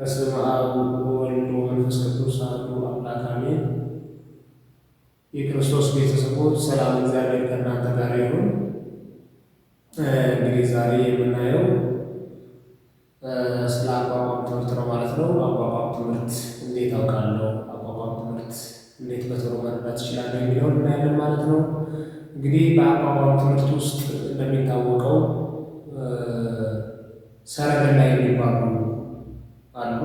በስመ አብ ወወልድ ወመንፈስ ቅዱስ አሐዱ አምላክ አሜን። የክርስቶስ ቤተሰቦች ሰላም እግዚአብሔር ከእናንተ ጋር ይሁን። እንግዲህ ዛሬ የምናየው ስለ አቋቋም ትምህርት ነው ማለት ነው። አቋቋም ትምህርት እንዴት አውቃለሁ፣ አቋቋም ትምህርት እንዴት በቶሎ መረዳት እችላለሁ የሚለውን እናያለን ማለት ነው። እንግዲህ በአቋቋም ትምህርት ውስጥ እንደሚታወቀው ሰረገላ የሚባሉ አሉ።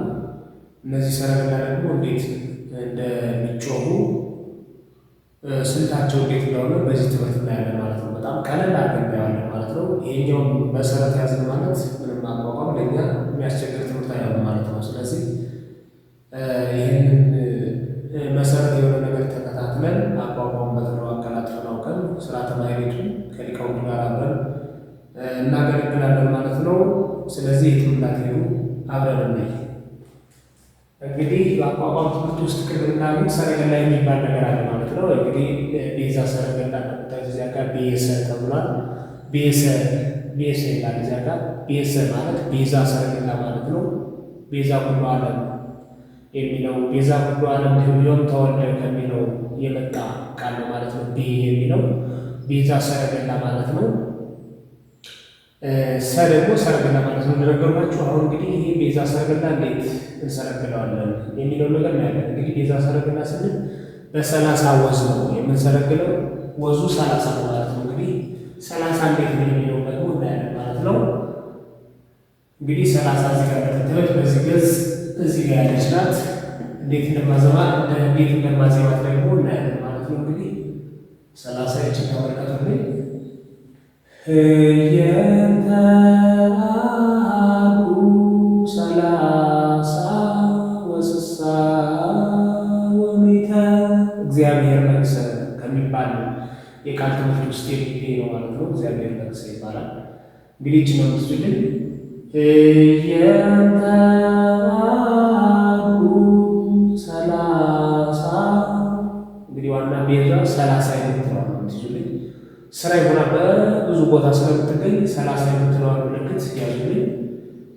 እነዚህ ሰረገላ ደግሞ እንዴት እንደሚጮሁ ስልታቸው እንዴት እንደሆነ በዚህ ትምህርት እናያለን ማለት ነው። በጣም ቀለል አድርገን እናያለን ማለት ነው። ይሄኛውን መሰረት ያዝን ማለት ምንም አቋቋም ለእኛ የሚያስቸግር ትምህርት አይሆንም ማለት ነው። ስለዚህ ይህንን መሰረት የሆነ ነገር ተከታትለን አቋቋም በተለው አቀላጥፈን አውቀን ስርዓተ ማኅሌቱን ከሊቃውንቱ ጋር አብረን እናገለግላለን ማለት ነው። ስለዚህ የትምህርት ሄዱ አብረን እናይ። እንግዲህ በአቋቋም ትምህርት ውስጥ ቅድም እንዳሉት ሰረገላ የሚባል ነገር አለ ማለት ነው። እንግዲህ ቤዛ ሰረገላ እንደምታዩት እዚያ ጋር ቤሰ ተብሏል። ቤሰ ይላል እዚያ ጋር። ቤሰ ማለት ቤዛ ሰረገላ ማለት ነው። ቤዛ ሁሉ ዓለም የሚለው ቤዛ ሁሉ ዓለም ዮም ተወልደ ከሚለው የመጣ ቃል ነው ማለት ነው። ቤ የሚለው ቤዛ ሰረገላ ማለት ነው። ደግሞ ሰረገላ ማለት ነው እንደነገርኳችሁ። አሁን እንግዲህ ይሄ ቤዛ ሰረገላ እንዴት እንሰረግለዋለን የሚለው ነገር ነው ያለን። እንግዲህ ቤዛ ሰረገላ ስንል በ30 ወዝ ነው የምንሰረግለው። ወዙ 30 ነው ማለት ነው። እንግዲህ 30 እንዴት ነው የሚለው ደግሞ እናያለን ማለት ነው። እንግዲህ 30 እዚህ ጋር ተተበት በዚህ ገጽ እዚህ ጋር ያለች ናት። እንዴት እንደማዜማት ደግሞ እናያለን ማለት ነው። እንግዲህ 30 እችን ተመልከቱልኝ። ህየንተ አሐዱ ሰላሳ ወስሳ ወሚተ እግዚአብሔር ነግሠ ከሚባል የቃል ትምህርት ውስጥ የሚገኝ ነው ማለት ነው። እግዚአብሔር ነግሠ ይባላል። እንግዲህ ይህች ነው ምስልን ህየንተ አሐዱ ሰላሳ እንግዲህ ዋና ቤዛ 30 የምትለዋል ምስልን ስራ የሆነ በብዙ ቦታ ስለምትገኝ 30 የምትለዋል ምልክት ያዙልኝ።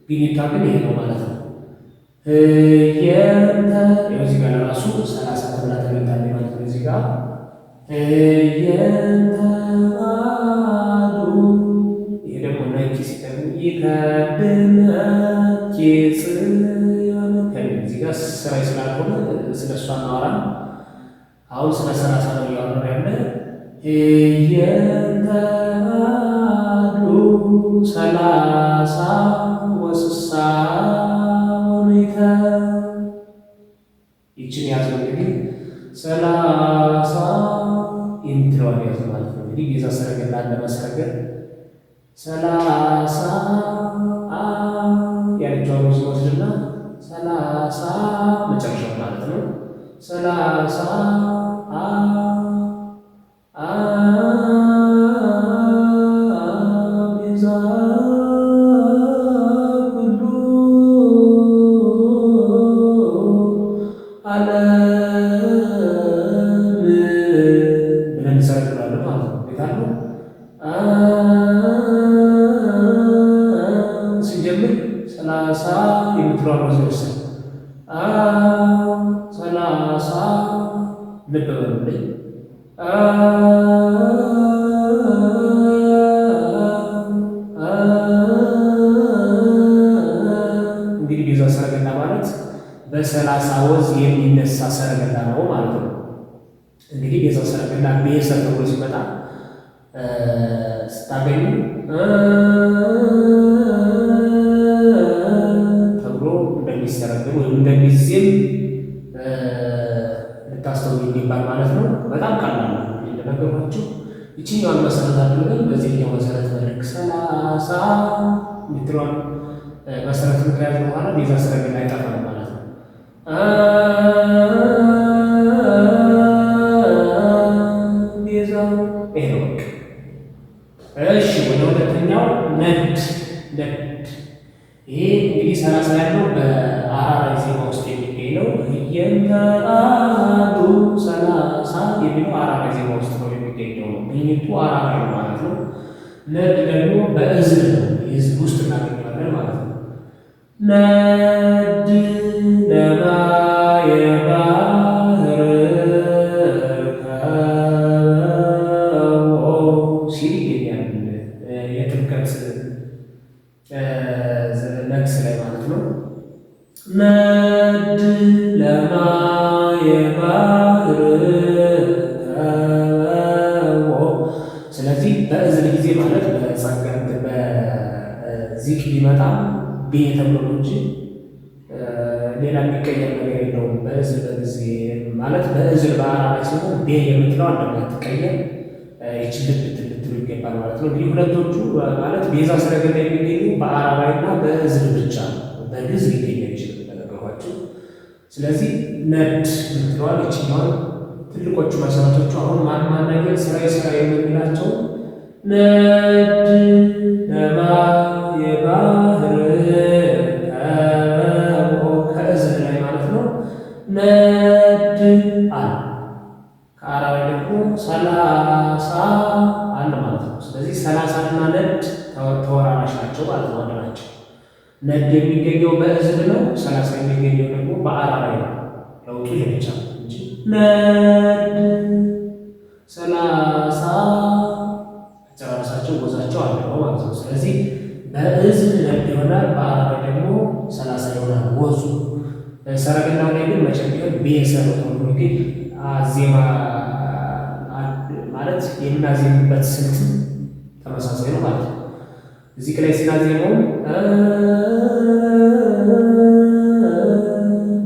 ግኝቷ ግን ይሄ ነው ማለት ነው። ህየንተ እዚህ ጋር ራሱ 30 ተብላ ተገኝታለች ማለት ነው። እዚህ ጋር ህየንተ አሐዱ ይሄ ደግሞ ነኪ ሲጠቅም ይከብድነኪ ጽዮን እዚህ ጋር ስራ ስላልሆነ ስለ እሷ እናወራ። አሁን ስለ 30 ነው እያወራ ያለ። ህየንተ አሐዱ ሰላሳ ወስሳ ወሚተ ይችን ያዙ። እንግዲህ 30 የምትለዋል ያዙ ማለት ነው። እንግዲህ ቤዛ ሰረገላ ለመስረገድ 30 ያለችውን ወዝ ወስድና 30 መጨረሻው ማለት ነው። 30 ቤዛ ኩሉ ዓለም ብለን እንሰረግላለን ማለት ነው። ቤታ ነው ሲጀምር 30 የምትለዋል ወዝ ወሰድ 30 ልብ በሉልኝ። እንግዲህ ቤዛ ሰረገላ ማለት በ30 ወዝ የሚነሳ ሰረገላ ነው ማለት ነው። እንግዲህ ቤዛ ሰረገላ ቤሰ ተብሎ ሲመጣ ስታገኙ ተብሎ እንደሚሰረግም ወይም እንደሚዜም ልታስተውሉ ይገባል ማለት ነው። በጣም ቀላል ነው እንደነገርኳችሁ። ይችኛዋን መሰረት አድርገን በዚህኛው መሰረት መልክ 30 የምትለዋን መሰረት ከያዝ በኋላ ቤዛ ሰረገላ አይጠፋም ማለት ነው። ቤዛ ይሄ ነው። እሺ ወደ ሁለተኛው ነድ። ይሄ እንግዲህ 30 ያለው በአራራይ ዜማ ውስጥ የሚገኝ ነው። ህየንተ አሐዱ 30 የሚለው አራራይ ዜማ ውስጥ ነው የሚገኘው። ግኝቱ አራራይ ማለት ነው። ነድ ደግሞ በእዝል ነው። የእዝል ውስጥ እናገኘዋለን ማለት ነው። ነድ ለማየ ባህር ሲል ይገኛል። የጥምቀት ነግስ ላይ ማለት ነው። ነድ ለማየ ባህር ስለዚህ በእዝል ጊዜ ማለት በጸጋት በዚቅ ቢመጣ ቤ ተብሎ ነው እንጂ ሌላ የሚቀየር ነገር የለውም። በእዝል በጊዜ ማለት በእዝል በአራራይ ሲሆን ቤ የምትለው እንደማትቀየር ይችል ልትሉ ይገባል ማለት ነው። እንግዲህ ሁለቶቹ ማለት ቤዛ ሰረገላ የሚገኙ በአራራይና በእዝል ብቻ ነው። በግዕዝ ሊገኝ አይችልም እንደነገርኳችሁ። ስለዚህ ነድ ምትለዋል ይችኛዋል ትልቆቹ መሰረቶቹ አሁን ማን ነገር ስራ የሚላቸው ነድ ለማየ ባህር ከእዝል ላይ ማለት ነው። ነድ አለ ከአራራይ ደግሞ 30 አለ ማለት ነው። ስለዚህ 30 እና ነድ ተወራራሽ ናቸው ማለት ነው። አንድ ናቸው። ነድ የሚገኘው በእዝል ነው። 30 የሚገኘው ደግሞ በአራራይ ነው። ለውጡ ይሄ ብቻ እንጂ ነድ 30 አጨራረሳቸው ወዛቸው አለ ነው ማለት ነው። ስለዚህ በእዝል ነድ ይሆናል፣ በአራራይ ደግሞ 30 ይሆናል ወዙ። ሰረገላው ላይ ግን መቼም ቢሆን ቤሰር ነው ግን ዜማ ማለት የምናዜምበት ስልት ተመሳሳይ ነው ማለት ነው። እዚህ ላይ ስናዜመው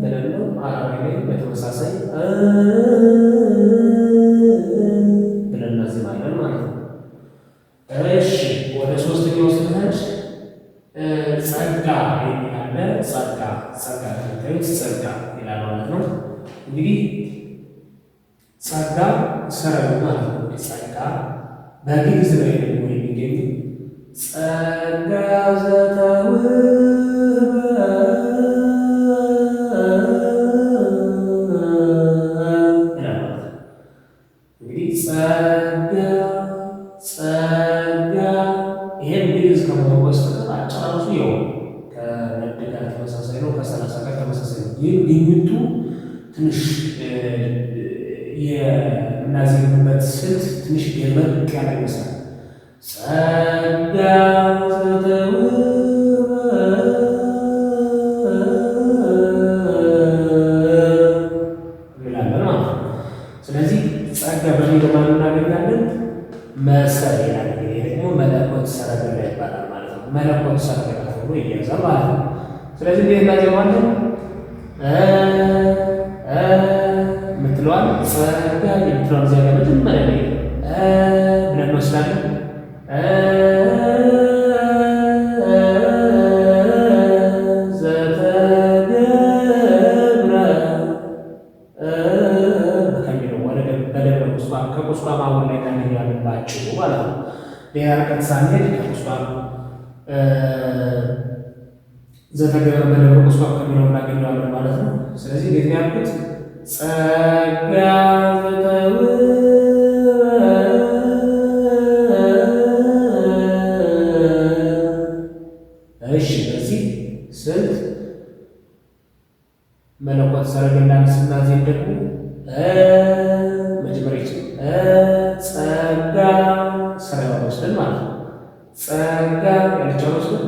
ብለን ነው። አራራይ ላይ በተመሳሳይ ብለን እናዜማለን ማለት ነው። እሺ ወደ ሶስተኛው ስንሄድ ጸጋ የሚል አለ። ጸጋ ታዩት ጸጋ ይላል ማለት ነው። እንግዲህ ጸጋ ሰረግ ማለት ነው። ጸጋ በግዕዝ ላይ ደግሞ የሚገኙ ጸጋ ዘተውህበ ይላል። እንግዲህ ጸጋ ይሄን ግዕዝ ከመሆኑ በስተቀር አጨራረሱ ያው ከነድ ጋር ተመሳሳይ ነው፣ ከ30 ጋር ተመሳሳይ ነው። ግን ግኝቱ ትንሽ የምናዜምበት ስልት ትንሽ ገመቅ ያለ ይመስላል። ጸጋ ዘተውህበ እንላለን ማለት ነው። ስለዚህ ጸጋ በሚል ማን እናገኛለን? መሰር ይላል። ይሄ ደግሞ መለኮት ሰረገላ ይባላል ማለት ነው። መለኮት ሰረገላ ተብሎ ይያዛል ማለት ነው። ስለዚህ እንዴት እናዜማለን? ምትለዋል ጸጋ የምትለዋል እዚያ ጋር መጀመሪያ ላይ ብለን እንወስዳለን። ዘተገብረ ከሚለው ወደ በደብረ ቁስቋም ከቁስቋም አሁን ላይ እናገኛለን ባጭሩ ማለት ነው። ሌላ ርቀት ሳንሄድ ከቁስቋም ዘተገብረ በደብረ ቁስቋም ከሚለው እናገኘዋለን ማለት ነው። ስለዚህ እንዴት ነው ያልኩት? ጸጋ ዘተውህበ እሺ። በዚህ ስልት መለኮት ሰረገላን ስናዜም ደግሞ መጀመሪያ ጸጋ ሰረጋ ወስደን ማለት ነው። ጸጋ ያለቻ ወስደን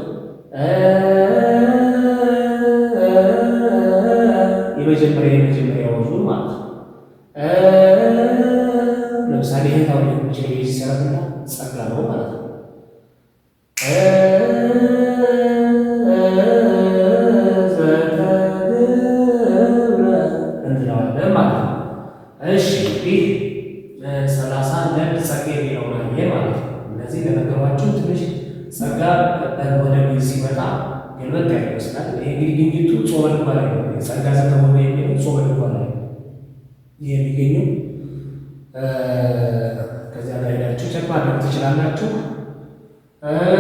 የመጀመሪያ ወዙን ማለት ነው። ለምሳሌ ይሄ ታው የሚችለው የዚህ ሰረገላ ጸጋ ነው ማለት ነው። ዘተገብረ እንለዋለን ማለት ነው። እሺ እንግዲህ 30 ነድ ጸጋ የሚለው ነው ይሄ ማለት ነው። እነዚህ ለነገሯችሁ ትንሽ ጸጋ ወደ ግዕዝ ሲመጣ ገልበጥ ያለ ይመስላል። ይሄ እንግዲህ ግኝቱ ጾመ ድጓ ላይ ነው። ጸጋ ዘተውህበ የሚለው ጾመ ድጓ ላይ የሚገኘው ከዚያ ላይ ሄዳችሁ ቸክ ማድረግ ትችላላችሁ።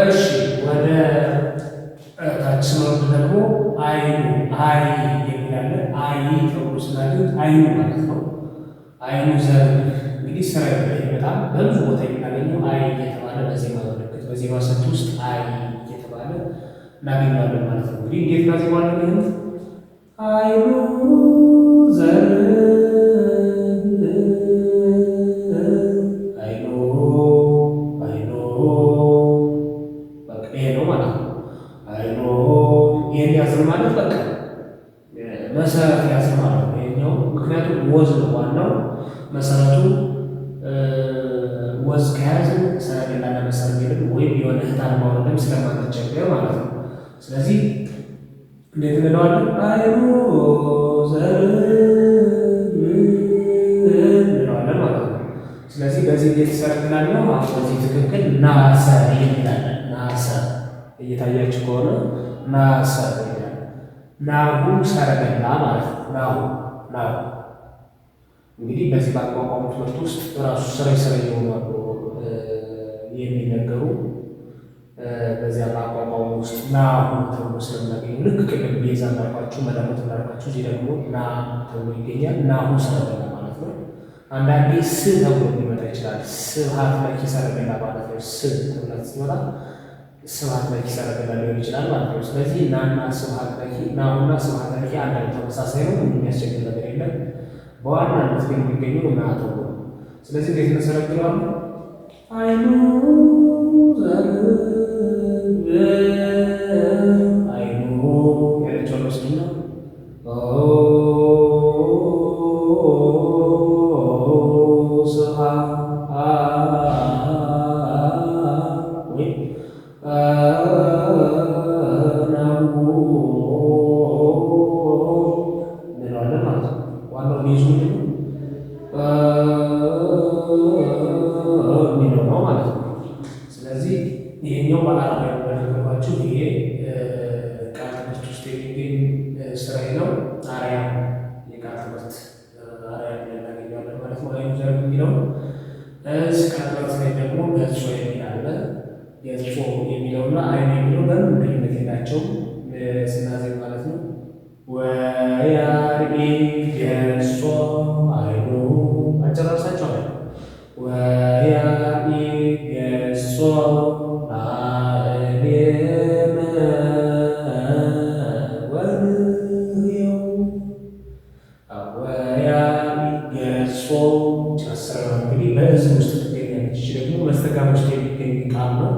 እሺ ወደ ታች ስንወርድ ደግሞ አይኑ አይ የሚላለ አይ ተብሎ ስላሉት አይኑ ማለት ነው። አይኑ ዘር እንግዲህ ስራ በጣም በብዙ ቦታ የምናገኘው አይ እየተባለ በዜማ ምልክት በዜማ ስልት ውስጥ አይ እየተባለ እናገኛለን ማለት ነው። እንግዲህ እንዴት እናዜማለን? አይኑ ዘር አይኑ አይኑ በቃ ይሄ ነው ማለት ነው። አይኑ ይሄን ያዝን ማለት በቃ መሰረት ያዝን ማለት ነው። ይሄኛው ምክንያቱም ወዝ ነው ዋናው መሰረቱ። ወዝ ከያዝን ሰረገላ ለመሰረግ ወይም የሆነ ህታን ማውረድም ስለማንቸገር ማለት ነው። ስለዚህ እንዴት እንለዋለን? አይኑ ዘር እንለዋለን ማለት ነው። ስለዚህ በዚህ እንዴት ይሰረግላል ነው። አሁን በዚህ ትክክል ናሰ የሚላለን ናሰ እየታያችሁ ከሆነ ናሰ ይላል። ናሁ ሰረገላ ማለት ነው። ናሁ እንግዲህ በዚህ በአቋቋሙ ትምህርት ውስጥ ራሱ ስራ የሆኑ የሚነገሩ በዚያ በአቋቋሙ ውስጥ ናሁ ተብሎ ስለምናገኘው ልክ ቅድም ቤዛ እንዳልኳችሁ መለመት እንዳልኳችሁ እዚህ ደግሞ ና ተብሎ ይገኛል። ናሁ ሰረገላ ማለት ነው። አንዳንዴ ስ ተብሎ ሊመጣ ይችላል። ስብሐት ለኪ ሰረገላ ማለት ነው። ስ ተብላ ሲመጣ ስብሐት ለኪ ሰረገላ ሊሆን ይችላል ማለት ነው። ስለዚህ ናና ስብሐት ለኪ ናሁና ስብሐት ለኪ አንድ አይነት ተመሳሳይ ነው። የሚያስቸግር ነገር የለም። በዋናነት ግን የሚገኘው ና ተብሎ ነው። ስለዚህ እንዴት እንሰረግለዋለን? አይኑ ዘር አይኑ ያለችው መስሎኝ ነው። ይሄኛው በአራራይ ያደረግባችሁ ይሄ ቃል ትምህርት ውስጥ የሚገኝ ስራዬ ነው። አርያ የቃል ትምህርት አርያ እናገኘዋለን ማለት ነው። አይኑ ዘር የሚለው ቃል ትምህርት ላይ ደግሞ ገጾ የሚል አለ። ገጾ የሚለውና አይኑ የሚለው በምን ልዩነት የላቸውም ስናዜም ማለት ነው። ወያርጌ ገጾ አይኑ አጨራርሳቸው አለ። ወያርጌ ገጾ እንግዲህ በእዝን ውስጥ ትገኛለች። ደግሞ መስተጋብር ውስጥ የሚገኝ ቃል ነው።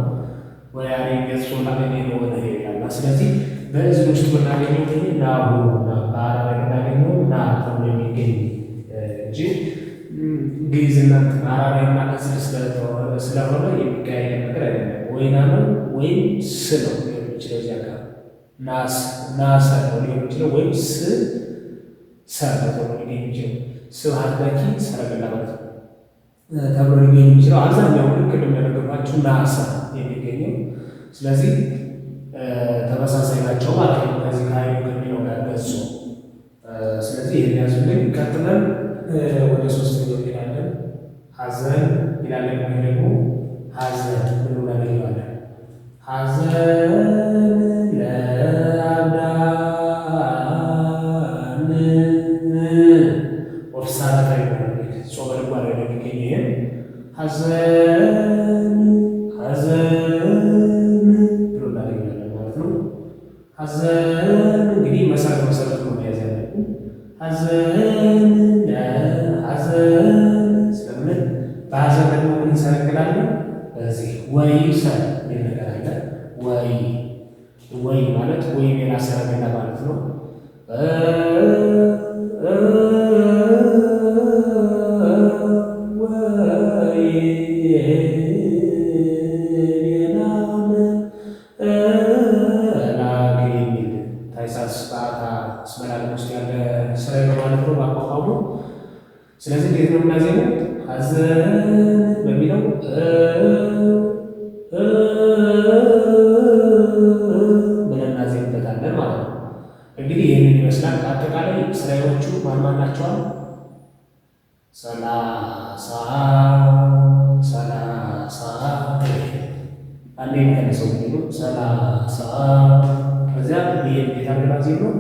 ወያኔ ገጾ ላገኘ የሆነ ይላል። ስለዚህ በእዝን ውስጥ ብናገኘው ግን ናሁ በአራራይ ብናገኘው ና ተብሎ የሚገኝ እንጂ ግዕዝና አራራይና እዝን ስለሆነ የሚቀያየር ነገር አይደለም። ወይና ነው ወይም ስ ነው ሊሆን የሚችለው እዚያ ጋር ናሰ ነው ሊሆን የሚችለው ወይም ስ ሰ ተብሎ ሊገኝ የሚችለው ስብሐት ለኪ ሰረገላ ማለት ነው ተብሎ ሊገኝ የሚችለው አብዛኛው ልክ እንደነገርኳችሁ ናሰ የሚገኘው። ስለዚህ ተመሳሳይ ናቸው ማለት ነው ከዚህ ከአይኑ ከሚለው ጋር ገጾ። ስለዚህ ይህን ያዙልኝ። ቀጥለን ወደ ሶስተኛው እንሄዳለን። ሐዘን ይላለን። ወይ ደግሞ ሐዘን ብሎ እናገኘዋለን። ሐዘን ለአብዳን ወፍሳት ላይ ጾመ ልጓ ላይ የሚገኝ ይህም ሐዘን ብሎ እናገኛለን ማለት ነው። ሐዘን እንግዲህ መሰረት ነው መያዝ ያለብን። ሐዘን ስለምን በሐዘን ደግሞ ምን እንሰረግላለን? በዚህ ወይ ሰ የሚል ነገር አለ። ወይ ማለት ወይ ሌላ ሰረገላ ማለት ነው። ስለዚህ እንዴት ነው የምናዜመው? ሐዘን በሚለው ብለን እናዜምበታለን ማለት ነው። እንግዲህ ይህንን ይመስላል። አጠቃላይ ስራዎቹ ማን ናቸዋል? ሰላሳ አንዴ የሚቀንሰው ሚሉ ሰላሳ ከዚያ ይሄን ቤት አርገና ዜም ነው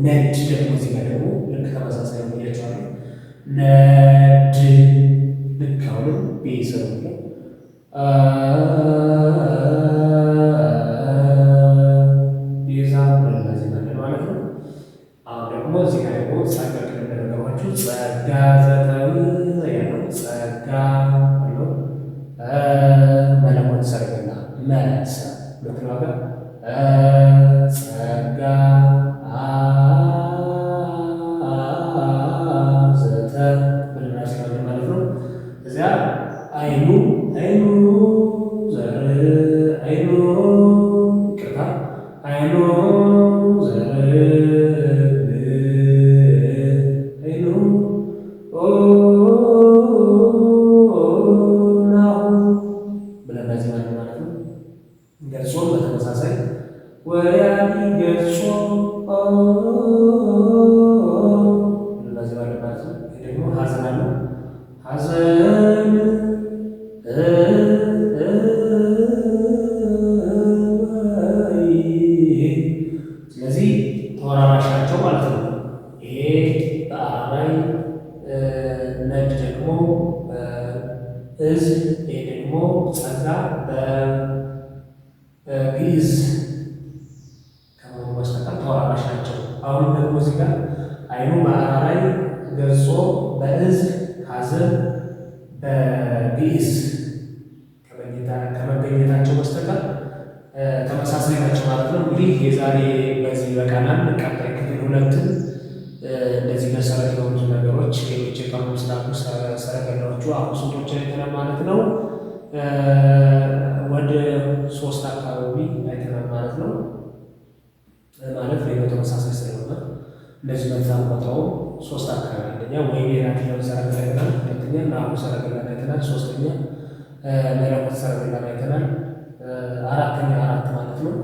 ነድ ደግሞ እዚህ ጋር ደግሞ ልክ ተመሳሳይ ብያቸዋለሁ። ነድ ልክ አሁንም ቤተሰብ ነው ቤዛ ብለን እናዜማለን ማለት ነው። አሁን ደግሞ እዚህ ላይ ደግሞ ጸጋ እንደነገርኳችሁ ጸጋ ዘጠኝ ያለው ጸጋ አለው መለኮት ሰርግና መሰ ሁለት ዋጋ ጸጋ ዘተ ብለን እናዜማለን ማለት ነው። እዚያ አይኑ አይኑ ዘር አይኑ ቅርታ አይኑ ዘር አይኑ ናሁ ብለን እናዜማለን ማለት ነው። ገጾም በተመሳሳይ ወያኒ ገጾ እናዜማለን ማለት ነው። ይህ ደግሞ ሀዘን አለው ሀዘን ስለዚህ ተወራራሽ ናቸው ማለት ነው። ይሄ በአራራይ ነድ ደግሞ እዝ ይሄ ደግሞ ጸጋ በግዕዝ ከመሆኑ በስተቀር ተወራራሽ ናቸው። አሁንም ደግሞ እዚህ ጋር አይኑ በአራራይ ገጾ በእዝ ሀዘን በግዕዝ ከመገኘታቸው በስተቀር ተመሳሳይ ናቸው ማለት ነው። እንግዲህ የዛሬ በዚህ በቃናል። ቀጣይ ክፍል ሁለትን እንደዚህ መሰረት የሆኑ ነገሮች ሌሎች የቀሩ ስላሉ ሰረገላዎቹ አሁን ስንቶች አይተናል ማለት ነው። ወደ 3 አካባቢ አይተናል ማለት ነው። ማለት ሌሎ ተመሳሳይ ስለሆነ እንደዚህ መዛም ቦታው 3 አካባቢ አንደኛ ወይ ቤናት ነው ሰረገላ አይተናል፣ ሁለተኛ ናሁ ሰረገላ አይተናል፣ ሶስተኛ መለኮት ሰረገላ አይተናል፣ አራተኛ አራት ማለት ነው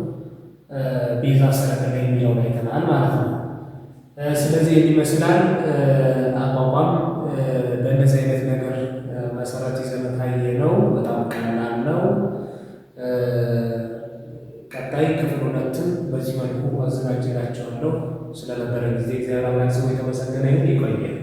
ቤዛ ሰረገላ የሚለውን አይተናል ማለት ነው። ስለዚህ የሚመስላል አቋቋም በእነዚህ አይነት ነገር መሰረት ይዘን ካየ ነው በጣም ቀላል ነው። ቀጣይ ክፍል ሁለትን በዚህ መልኩ አዘጋጅላቸዋለሁ። ስለነበረ ጊዜ እግዚአብሔር አምላክ ስሙ የተመሰገነ ይሁን። ይቆያል።